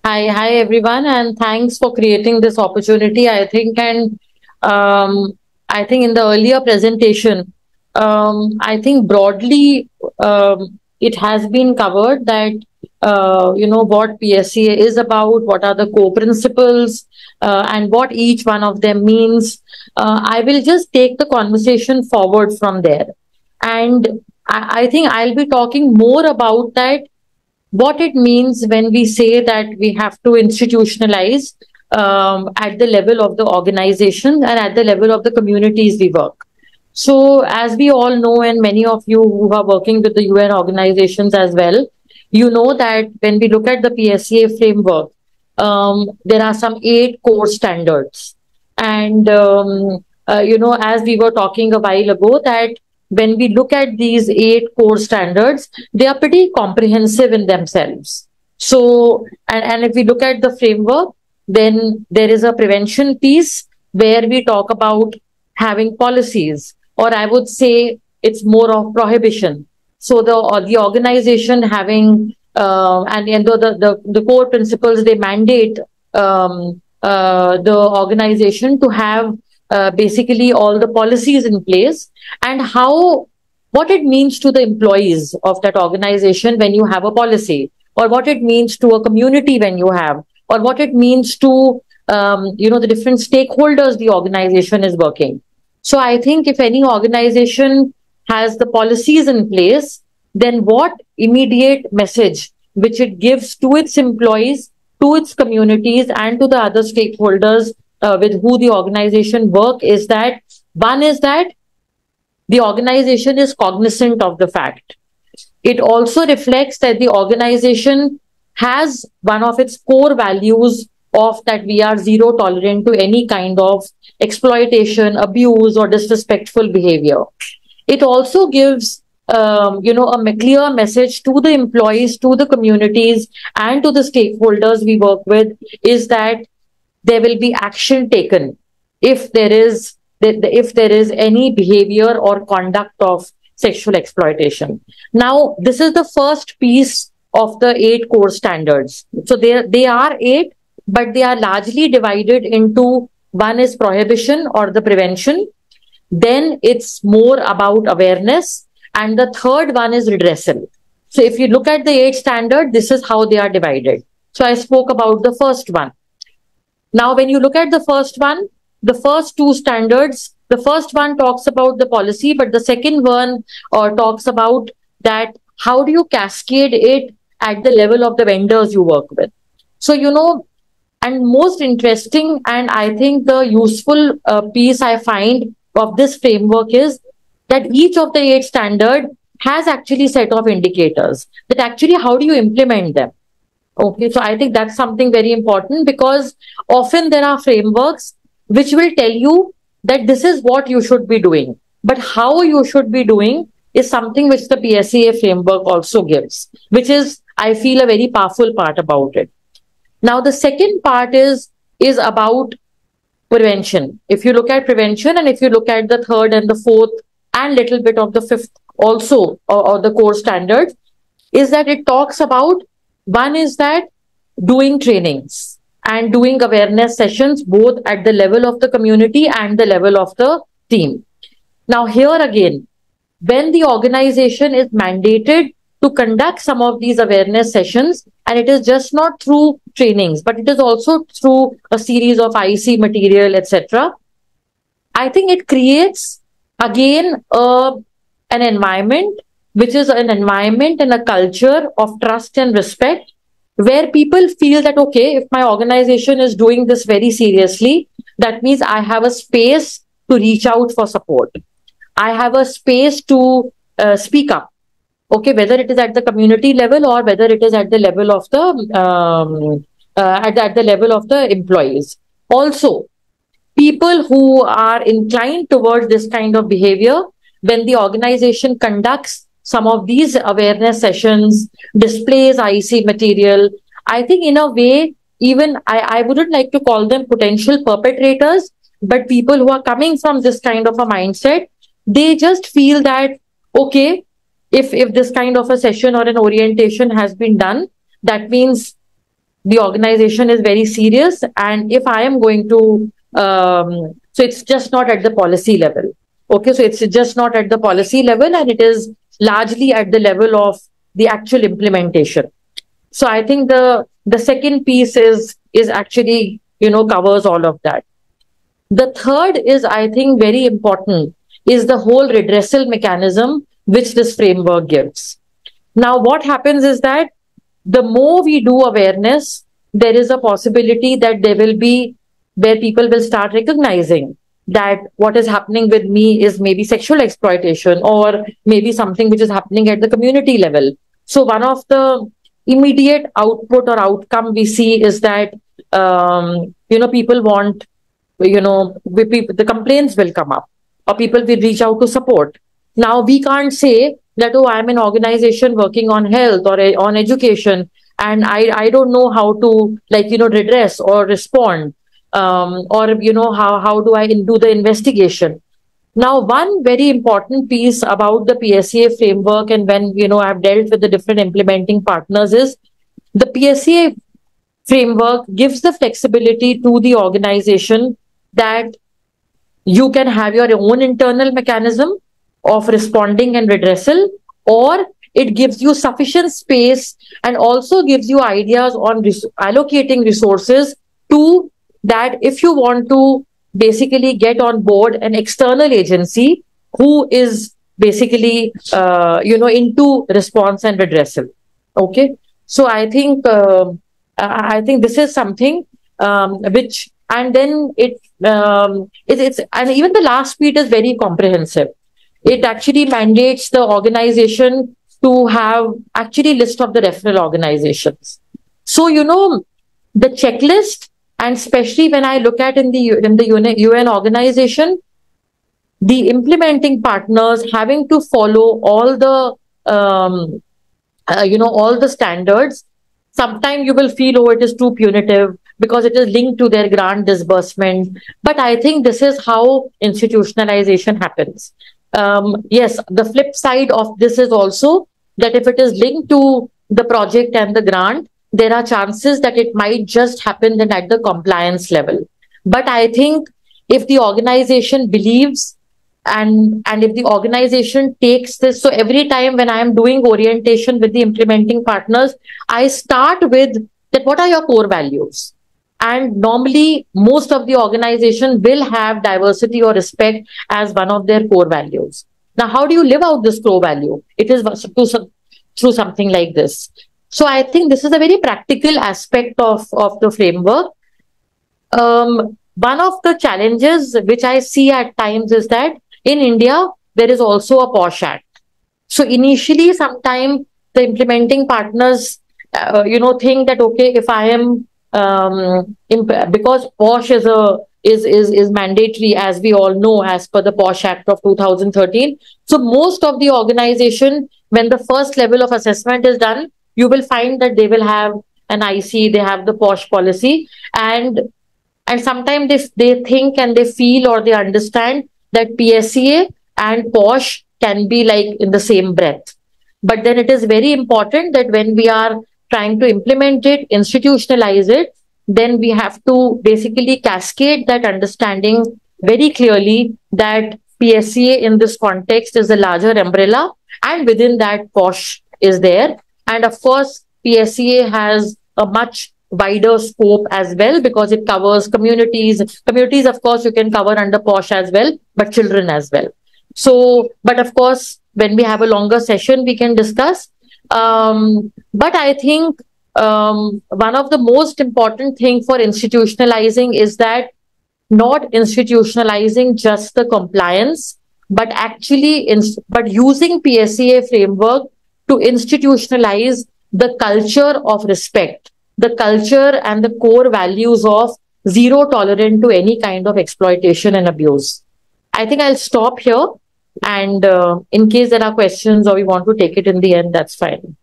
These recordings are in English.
Hi everyone, and thanks for creating this opportunity. I think in the earlier presentation, I think broadly it has been covered that what PSCA is about, what are the core principles, and what each one of them means. I will just take the conversation forward from there, and I think I'll be talking more about that what it means when we say that we have to institutionalize at the level of the organization and at the level of the communities we work. So, as we all know, and many of you who are working with the UN organizations as well, you know that when we look at the PSCA framework, there are some 8 core standards. And, as we were talking a while ago, that when we look at these 8 core standards, they are pretty comprehensive in themselves. So, and if we look at the framework, then there is a prevention piece where we talk about having policies, or I would say it's more of prohibition. So the organization having and the core principles they mandate the organization to have basically all the policies in place and how what it means to the employees of that organization when you have a policy, or what it means to a community when you have, or what it means to the different stakeholders the organization is working. So I think if any organization has the policies in place, then what immediate message which it gives to its employees, to its communities, and to the other stakeholders with who the organization work is that one is that the organization is cognizant of the fact. It also reflects that the organization has one of its core values of that we are zero tolerant to any kind of exploitation, abuse, or disrespectful behavior. It also gives a clear message to the employees, to the communities, and to the stakeholders we work with is that there will be action taken if there is any behavior or conduct of sexual exploitation. Now, this is the first piece of the 8 core standards. So they are 8, but they are largely divided into one is prohibition or the prevention. Then it's more about awareness. And the third one is redressal. So if you look at the 8 standard, this is how they are divided. So I spoke about the first one. Now, when you look at the first one, the first 2 standards, the first one talks about the policy, but the second one talks about that how do you cascade it at the level of the vendors you work with. So, and most interesting and I think the useful piece I find of this framework is that each of the 8 standard has actually set of indicators that actually how do you implement them. Okay, so I think that's something very important because often there are frameworks which will tell you that this is what you should be doing. But how you should be doing is something which the PSCA framework also gives, which is, I feel, a very powerful part about it. Now, the second part is about prevention. If you look at prevention and if you look at the third and the fourth and little bit of the fifth also, or the core standards, is that it talks about one is that doing trainings and doing awareness sessions both at the level of the community and the level of the team. Now, here again, when the organization is mandated to conduct some of these awareness sessions, and it is just not through trainings, but it is also through a series of IC material, etc., I think it creates again an environment which is an environment and a culture of trust and respect where people feel that, okay, if my organization is doing this very seriously, that means I have a space to reach out for support. I have a space to speak up. Okay, whether it is at the community level or whether it is at the level of the at the level of the employees. Also, people who are inclined towards this kind of behavior, when the organization conducts some of these awareness sessions, displays IC material, I think in a way, even I wouldn't like to call them potential perpetrators, but people who are coming from this kind of a mindset, they just feel that, okay, if this kind of a session or an orientation has been done, that means the organization is very serious, and if I am going to, so it's just not at the policy level. Okay, so it's just not at the policy level, and it is largely at the level of the actual implementation. So I think the second piece is actually, covers all of that. The third is, I think, very important, is the whole redressal mechanism which this framework gives. Now, what happens is that the more we do awareness, there is a possibility that there will be where people will start recognizing that what is happening with me is maybe sexual exploitation, or maybe something which is happening at the community level. So one of the immediate output or outcome we see is that, people want, the complaints will come up, or people will reach out to support. Now, we can't say that, oh, I'm an organization working on health or on education, and I don't know how to, redress or respond, or, how do I do the investigation. Now, one very important piece about the PSEA framework, and when, I've dealt with the different implementing partners, is the PSEA framework gives the flexibility to the organization that you can have your own internal mechanism of responding and redressal, or it gives you sufficient space and also gives you ideas on allocating resources to that if you want to basically get on board an external agency who is basically, into response and redressal. Okay. So I think this is something which, and then it's, and even the last bit is very comprehensive. It actually mandates the organization to have actually list of the referral organizations. So, the checklist, and especially when I look at in the UN organization, the implementing partners having to follow all the, all the standards. Sometimes you will feel, oh, it is too punitive because it is linked to their grant disbursement. But I think this is how institutionalization happens. Yes, the flip side of this is also that if it is linked to the project and the grant, there are chances that it might just happen then at the compliance level. But I think if the organization believes and if the organization takes this, so every time when I am doing orientation with the implementing partners, I start with that, what are your core values? And normally, most of the organization will have diversity or respect as one of their core values. Now, how do you live out this core value? It is through something like this. So I think this is a very practical aspect of the framework. One of the challenges which I see at times is that in India, there is also a POSH Act. So initially, sometimes the implementing partners, think that, okay, if I am, because POSH is mandatory, as we all know, as per the POSH Act of 2013. So most of the organization, when the first level of assessment is done, you will find that they will have an IC, they have the POSH policy, and sometimes they think and they feel or they understand that PSEA and POSH can be like in the same breath. But then it is very important that when we are trying to implement it, institutionalize it, then we have to basically cascade that understanding very clearly that PSEA in this context is a larger umbrella, and within that POSH is there. And of course, PSEA has a much wider scope as well because it covers communities. Communities, of course, you can cover under POSH as well, but children as well. So, but of course, when we have a longer session, we can discuss. But I think one of the most important thing for institutionalizing is that not institutionalizing just the compliance, but actually but using PSEA framework to institutionalize the culture of respect, the culture and the core values of zero tolerance to any kind of exploitation and abuse. I think I'll stop here. And in case there are questions or we want to take it in the end, that's fine.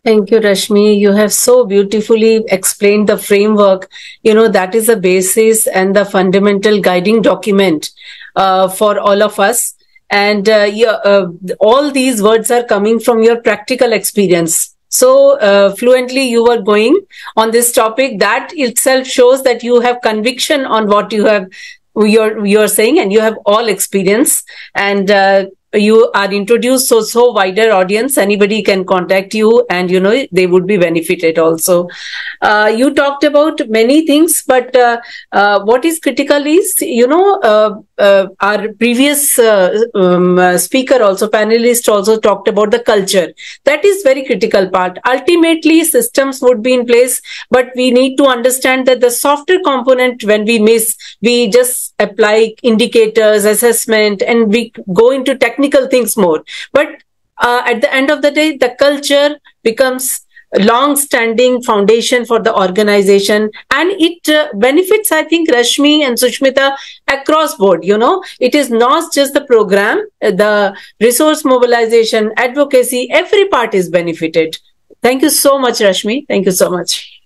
Thank you, Rashmi. You have so beautifully explained the framework. That is the basis and the fundamental guiding document for all of us. And all these words are coming from your practical experience. so fluently you were going on this topic. That itself shows that you have conviction on what you're saying, and you have all experience, and you are introduced so wider audience. Anybody can contact you, and they would be benefited also. You talked about many things, but what is critical is our previous speaker also, panelist also talked about the culture. That is very critical part. Ultimately systems would be in place, but we need to understand that the softer component, when we miss, we just apply indicators, assessment, and we go into technical things more. But at the end of the day, the culture becomes long-standing foundation for the organization, and it benefits, I think, Rashmi and Sushmita, across board. It is not just the program, the resource mobilization, advocacy, every part is benefited. Thank you so much, Rashmi. Thank you so much.